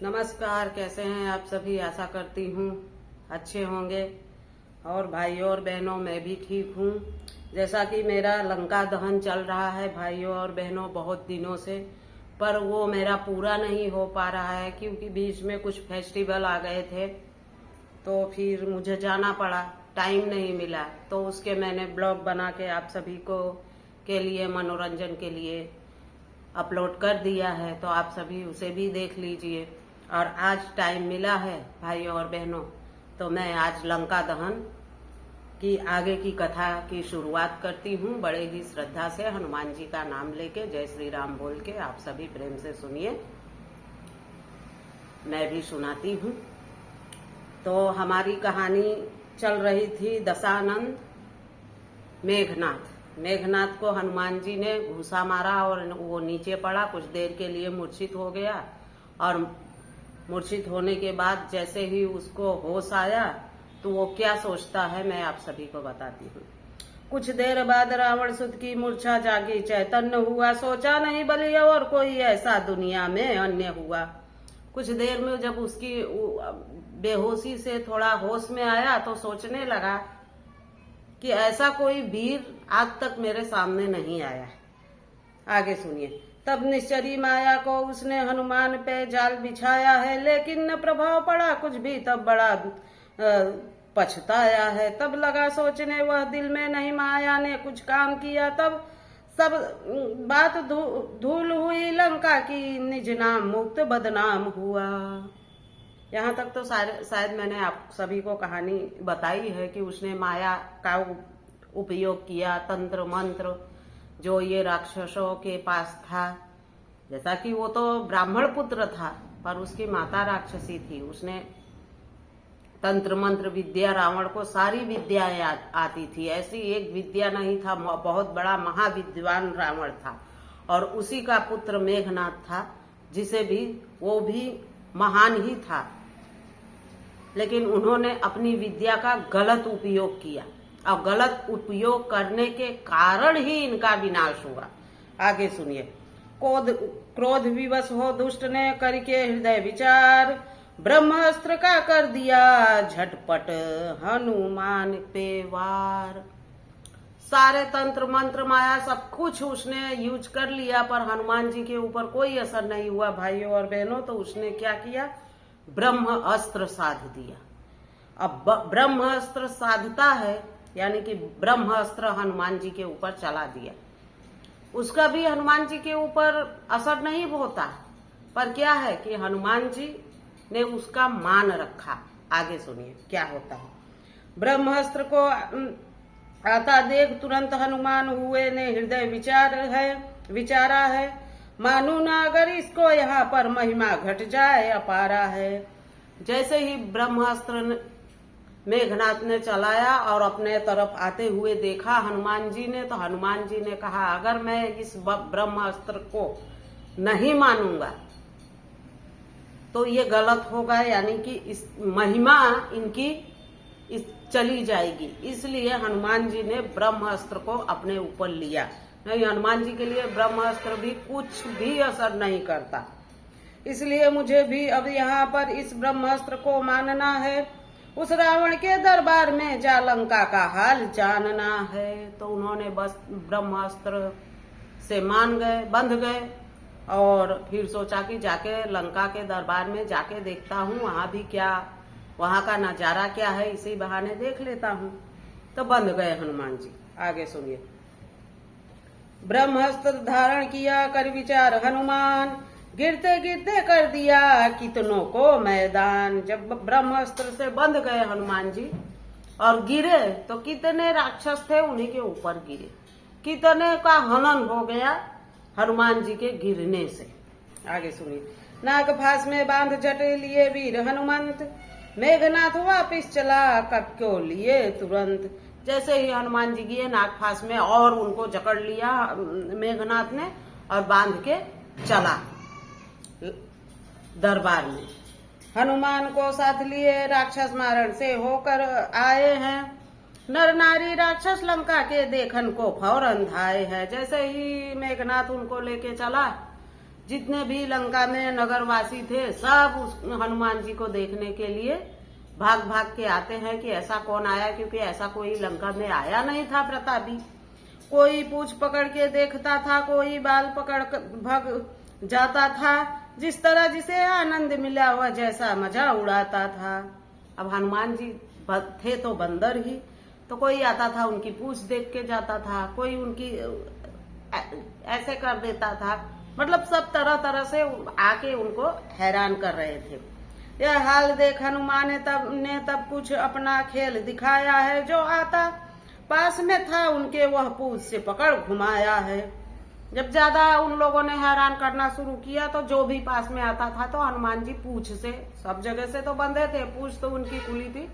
नमस्कार, कैसे हैं आप सभी। आशा करती हूँ अच्छे होंगे। और भाइयों और बहनों, मैं भी ठीक हूँ। जैसा कि मेरा लंका दहन चल रहा है भाइयों और बहनों बहुत दिनों से, पर वो मेरा पूरा नहीं हो पा रहा है क्योंकि बीच में कुछ फेस्टिवल आ गए थे, तो फिर मुझे जाना पड़ा, टाइम नहीं मिला। तो उसके मैंने ब्लॉग बना के आप सभी को के लिए, मनोरंजन के लिए अपलोड कर दिया है, तो आप सभी उसे भी देख लीजिए। और आज टाइम मिला है भाइयों और बहनों, तो मैं आज लंका दहन की आगे की कथा की शुरुआत करती हूँ। बड़े ही श्रद्धा से हनुमान जी का नाम लेके, जय श्री राम बोल के आप सभी प्रेम से सुनिए, मैं भी सुनाती हूँ। तो हमारी कहानी चल रही थी दशानंद मेघनाथ को हनुमान जी ने घूसा मारा और वो नीचे पड़ा, कुछ देर के लिए मूर्छित हो गया। और मूर्छित होने के बाद जैसे ही उसको होश आया तो वो क्या सोचता है, मैं आप सभी को बताती हूँ। कुछ देर बाद रावण सुत की मूर्छा जागी, चैतन्य हुआ, सोचा नहीं बलि और कोई ऐसा दुनिया में अन्य हुआ। कुछ देर में जब उसकी बेहोशी से थोड़ा होश में आया तो सोचने लगा कि ऐसा कोई वीर आज तक मेरे सामने नहीं आया। आगे सुनिए। तब निश्चरी माया को उसने हनुमान पे जाल बिछाया है, लेकिन न प्रभाव पड़ा कुछ भी, तब बड़ा पछताया है। तब लगा सोचने वह दिल में, नहीं माया ने कुछ काम किया, तब सब बात धूल हुई लंका की, निज नाम मुक्त बदनाम हुआ। यहाँ तक तो शायद मैंने आप सभी को कहानी बताई है कि उसने माया का उपयोग किया, तंत्र मंत्र जो ये राक्षसों के पास था। जैसा कि वो तो ब्राह्मण पुत्र था पर उसकी माता राक्षसी थी। उसने तंत्र मंत्र विद्या, रावण को सारी विद्याएं आती थी, ऐसी एक विद्या नहीं था। बहुत बड़ा महाविद्वान रावण था और उसी का पुत्र मेघनाथ था, जिसे भी वो भी महान ही था, लेकिन उन्होंने अपनी विद्या का गलत उपयोग किया और गलत उपयोग करने के कारण ही इनका विनाश हुआ। आगे सुनिए। क्रोध विवश हो दुष्ट ने करके हृदय विचार, ब्रह्मास्त्र का कर दिया झटपट हनुमान पे वार। सारे तंत्र मंत्र माया सब कुछ उसने यूज कर लिया, पर हनुमान जी के ऊपर कोई असर नहीं हुआ भाइयों और बहनों। तो उसने क्या किया, ब्रह्म अस्त्र साध दिया। अब ब्रह्म अस्त्र साधता है यानी कि ब्रह्म अस्त्र हनुमान जी के ऊपर चला दिया। उसका भी हनुमान जी के ऊपर असर नहीं होता, पर क्या है कि हनुमान जी ने उसका मान रखा। आगे सुनिए क्या होता है। ब्रह्मास्त्र को आता देख तुरंत हनुमान हुए ने हृदय विचारा है, मानू ना अगर इसको यहाँ पर महिमा घट जाए अपारा है। जैसे ही ब्रह्मास्त्र मेघनाथ ने चलाया और अपने तरफ आते हुए देखा हनुमान जी ने, तो हनुमान जी ने कहा, अगर मैं इस ब्रह्मास्त्र को नहीं मानूंगा तो ये गलत होगा, यानी कि इस महिमा इनकी चली जाएगी। इसलिए हनुमान जी ने ब्रह्मास्त्र को अपने ऊपर लिया। नहीं, हनुमान जी के लिए ब्रह्मास्त्र भी कुछ भी असर नहीं करता। इसलिए मुझे भी अब यहाँ पर इस ब्रह्मास्त्र को मानना है, उस रावण के दरबार में जा लंका का हाल जानना है। तो उन्होंने बस ब्रह्मास्त्र से मान गए, बंध गए और फिर सोचा कि जाके लंका के दरबार में जाके देखता हूँ वहां भी क्या, वहां का नजारा क्या है, इसी बहाने देख लेता हूँ। तो बंध गए हनुमान जी। आगे सुनिए। ब्रह्मास्त्र धारण किया कर विचार हनुमान, गिरते गिरते कर दिया कितनों को मैदान। जब ब्रह्मास्त्र से बंध गए हनुमान जी और गिरे तो कितने राक्षस थे उन्हीं के ऊपर गिरे, कितने का हनन हो गया हनुमान जी के गिरने से। आगे सुनिए। नाग फांस में बांध जटे लिए वीर हनुमंत, मेघनाथ वापिस चला कब क्यों लिए तुरंत। जैसे ही हनुमान जी गिरे नाग फांस में और उनको जकड़ लिया मेघनाथ ने और बांध के चला दरबार में। हनुमान को साथ लिए राक्षस मारण से होकर आए हैं, नर नारी राक्षस लंका के देखन को फौरन धाए है। जैसे ही मेघनाथ उनको लेके चला जितने भी लंका में नगरवासी थे सब उस हनुमान जी को देखने के लिए भाग भाग के आते हैं कि ऐसा कौन आया, क्योंकि ऐसा कोई लंका में आया नहीं था प्रतापी। कोई पूंछ पकड़ के देखता था, कोई बाल पकड़ भाग जाता था, जिस तरह जिसे आनंद मिला हुआ जैसा मजा उड़ाता था। अब हनुमान जी थे तो बंदर ही, तो कोई आता था उनकी पूंछ देख के जाता था, कोई उनकी ऐसे कर देता था, मतलब सब तरह तरह से आके उनको हैरान कर रहे थे। यह हाल देख हनुमान ने तब कुछ अपना खेल दिखाया है, जो आता पास में था उनके वह पूंछ से पकड़ घुमाया है। जब ज्यादा उन लोगों ने हैरान करना शुरू किया तो जो भी पास में आता था तो हनुमान जी पूंछ से, सब जगह से तो बंधे थे, पूंछ तो उनकी खुली थी,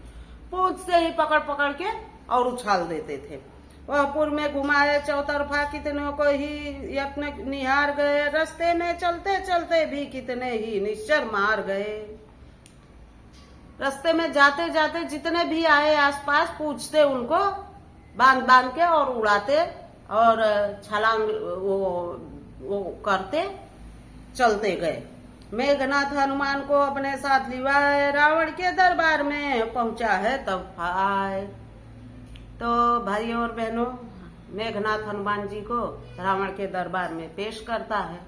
पूंछ से ही पकड़ पकड़ के और उछाल देते थे। वह पुर में घुमाए चौतरफा, कितनों को ही यत्न निहार गए, रास्ते में चलते चलते भी कितने ही निश्चर मार गए। रास्ते में जाते जाते जितने भी आए आसपास पूछते उनको बांध बांध के और उड़ाते और छलांग वो करते चलते गए। मेघनाथ हनुमान को अपने साथ लिवाए, रावण के दरबार में पहुंचा है तब आए। तो भाइयों और बहनों, मेघनाथ हनुमान जी को रावण के दरबार में पेश करता है।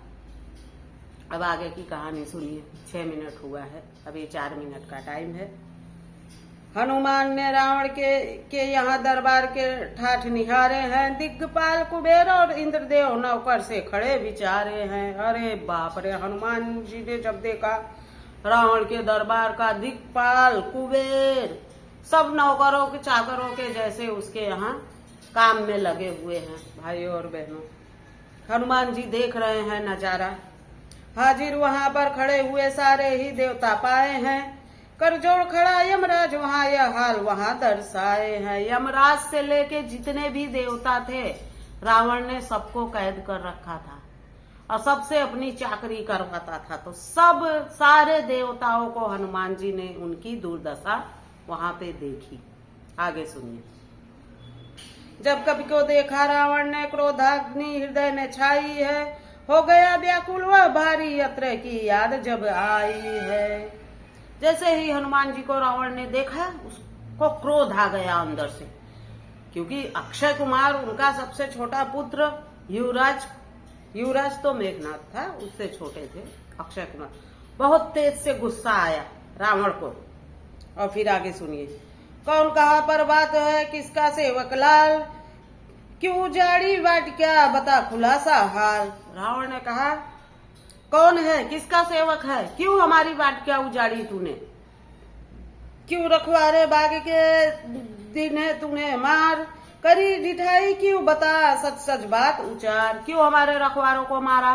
अब आगे की कहानी सुनिए। 6 मिनट हुआ है, अभी 4 मिनट का टाइम है। हनुमान ने रावण के यहाँ दरबार के ठाठ निहारे हैं, दिग्गपाल कुबेर और इंद्रदेव नौकर से खड़े विचारे हैं। अरे बाप रे, हनुमान जी ने जब देखा रावण के दरबार का दिग्गपाल कुबेर सब नौकरों के चाकरों के जैसे उसके यहाँ काम में लगे हुए हैं। भाइयों और बहनों, हनुमान जी देख रहे हैं नजारा। हाजिर वहां पर खड़े हुए सारे ही देवता पाए हैं, कर जोड़ खड़ा यमराज वहां यह हाल वहां दर्शाए हैं। यमराज से लेके जितने भी देवता थे रावण ने सबको कैद कर रखा था और सबसे अपनी चाकरी करवाता था। तो सब सारे देवताओं को हनुमान जी ने उनकी दुर्दशा वहां पे देखी। आगे सुनिए। जब कभी को देखा रावण ने क्रोधाग्नि हृदय में छाई है, हो गया व्याकुल वह भारी यात्रा की याद जब आई है। जैसे ही हनुमान जी को रावण ने देखा उसको क्रोध आ गया अंदर से, क्योंकि अक्षय कुमार उनका सबसे छोटा पुत्र युवराज तो मेघनाथ था, उससे छोटे थे अक्षय कुमार। बहुत तेज से गुस्सा आया रावण को। और फिर आगे सुनिए। कौन कहाँ पर बात है, किसका सेवक लाल, क्यों जाड़ी बाट क्या बता खुलासा हाल। रावण ने कहा, कौन है, किसका सेवक है, क्यों हमारी बाट क्या उजाड़ी तूने, क्यों रखवारे बाग के दिन है तूने मार, करी ढिठाई क्यों बता सच सच बात उचार। क्यों हमारे रखवारों को मारा,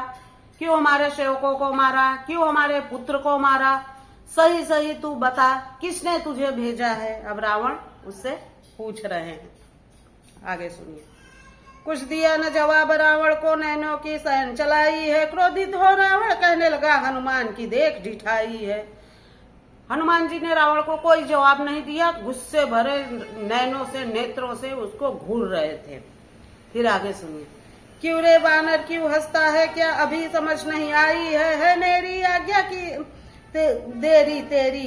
क्यों हमारे सेवकों को मारा, क्यों हमारे पुत्र को मारा, सही सही तू बता, किसने तुझे भेजा है। अब रावण उससे पूछ रहे हैं। आगे सुनिए। कुछ दिया न जवाब रावण को, नैनों की सहन चलाई है, क्रोधित हो रावण कहने लगा हनुमान की देख ढिठाई है। हनुमान जी ने रावण को कोई जवाब नहीं दिया, गुस्से भरे नैनों से नेत्रों से उसको घूर रहे थे। फिर आगे सुनिए। क्यों रे बानर क्यों हंसता है, क्या अभी समझ नहीं आई है मेरी आज्ञा की देरी तेरी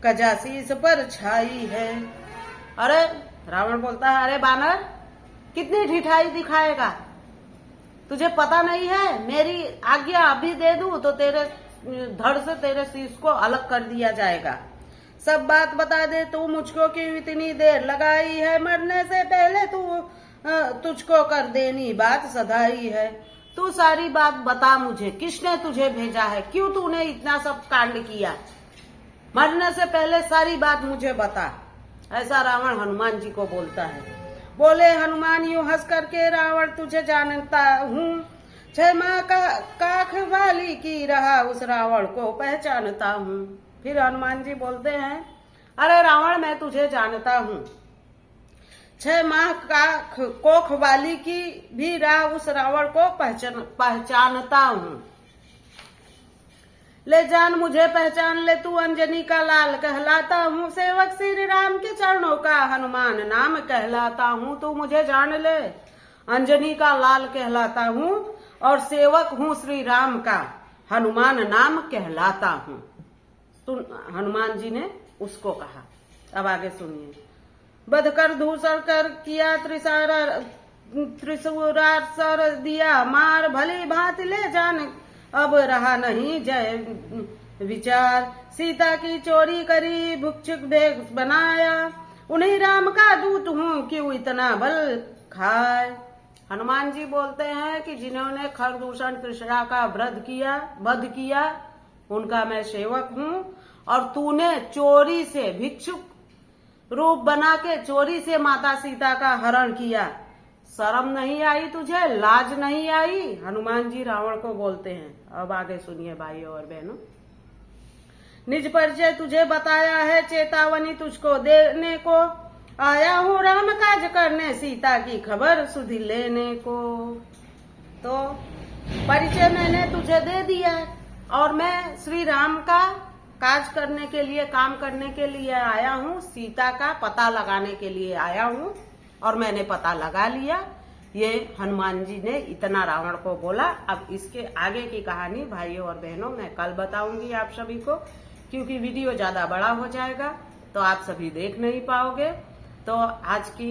कजासीस पर छाई है। अरे रावण बोलता है, अरे बानर कितनी ढिठाई दिखाएगा, तुझे पता नहीं है मेरी आज्ञा अभी दे दूं तो तेरे धड़ से तेरे शीश को अलग कर दिया जाएगा। सब बात बता दे तू मुझको, क्यों इतनी देर लगाई है, मरने से पहले तुझको कर देनी बात सधाई है। तू सारी बात बता मुझे, किसने तुझे भेजा है, क्यों तूने इतना सब कांड किया, मरने से पहले सारी बात मुझे बता। ऐसा रावण हनुमान जी को बोलता है। बोले हनुमान यूं हंस करके, रावण तुझे जानता हूँ, 6 माह का काख वाली की रहा उस रावण को पहचानता हूँ। फिर हनुमान जी बोलते हैं, अरे रावण मैं तुझे जानता हूँ, 6 माह का कोख वाली की भी रहा उस रावण को पहचानता हूँ। ले जान मुझे पहचान ले, तू अंजनी का लाल कहलाता हूँ, सेवक श्री राम के चरणों का हनुमान नाम कहलाता हूँ। तू मुझे जान ले, अंजनी का लाल कहलाता हूँ और सेवक हूँ श्री राम का, हनुमान नाम कहलाता हूँ। हनुमान जी ने उसको कहा। अब आगे सुनिए। बध कर धूसर कर किया त्रिशूरार सर दिया मार, भली भांति ले जान अब रहा नहीं जय विचार। सीता की चोरी करी भिक्षुक भेष बनाया, उन्हीं राम का दूत हूँ क्यों इतना बल खाए। हनुमान जी बोलते हैं कि जिन्होंने खरदूषण त्रिशरा का वध किया उनका मैं सेवक हूँ, और तूने चोरी से भिक्षुक रूप बना के चोरी से माता सीता का हरण किया, शर्म नहीं आई तुझे, लाज नहीं आई। हनुमान जी रावण को बोलते हैं। अब आगे सुनिए भाइयों और बहनों। निज परिचय तुझे बताया है, चेतावनी तुझको देने को आया हूँ, राम काज करने सीता की खबर सुधि लेने को। तो परिचय मैंने तुझे दे दिया और मैं श्री राम का काज करने के लिए, काम करने के लिए आया हूँ, सीता का पता लगाने के लिए आया हूँ, और मैंने पता लगा लिया। ये हनुमान जी ने इतना रावण को बोला। अब इसके आगे की कहानी भाइयों और बहनों मैं कल बताऊंगी आप सभी को, क्योंकि वीडियो ज्यादा बड़ा हो जाएगा तो आप सभी देख नहीं पाओगे। तो आज की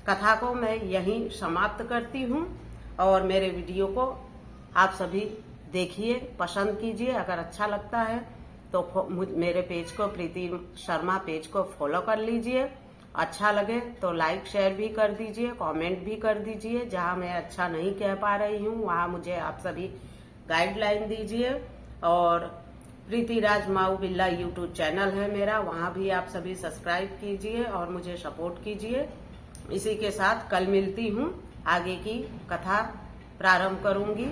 कथा को मैं यहीं समाप्त करती हूँ, और मेरे वीडियो को आप सभी देखिए, पसंद कीजिए। अगर अच्छा लगता है तो मेरे पेज को, प्रीति शर्मा पेज को फॉलो कर लीजिए। अच्छा लगे तो लाइक शेयर भी कर दीजिए, कमेंट भी कर दीजिए। जहां मैं अच्छा नहीं कह पा रही हूं वहां मुझे आप सभी गाइडलाइन दीजिए। और प्रीति राज माऊ बिल्ला यूट्यूब चैनल है मेरा, वहां भी आप सभी सब्सक्राइब कीजिए और मुझे सपोर्ट कीजिए। इसी के साथ कल मिलती हूँ, आगे की कथा प्रारंभ करूंगी।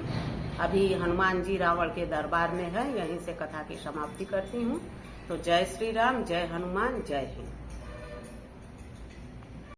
अभी हनुमान जी रावण के दरबार में है, यहीं से कथा की समाप्ति करती हूँ। तो जय श्री राम, जय हनुमान, जय हिंद।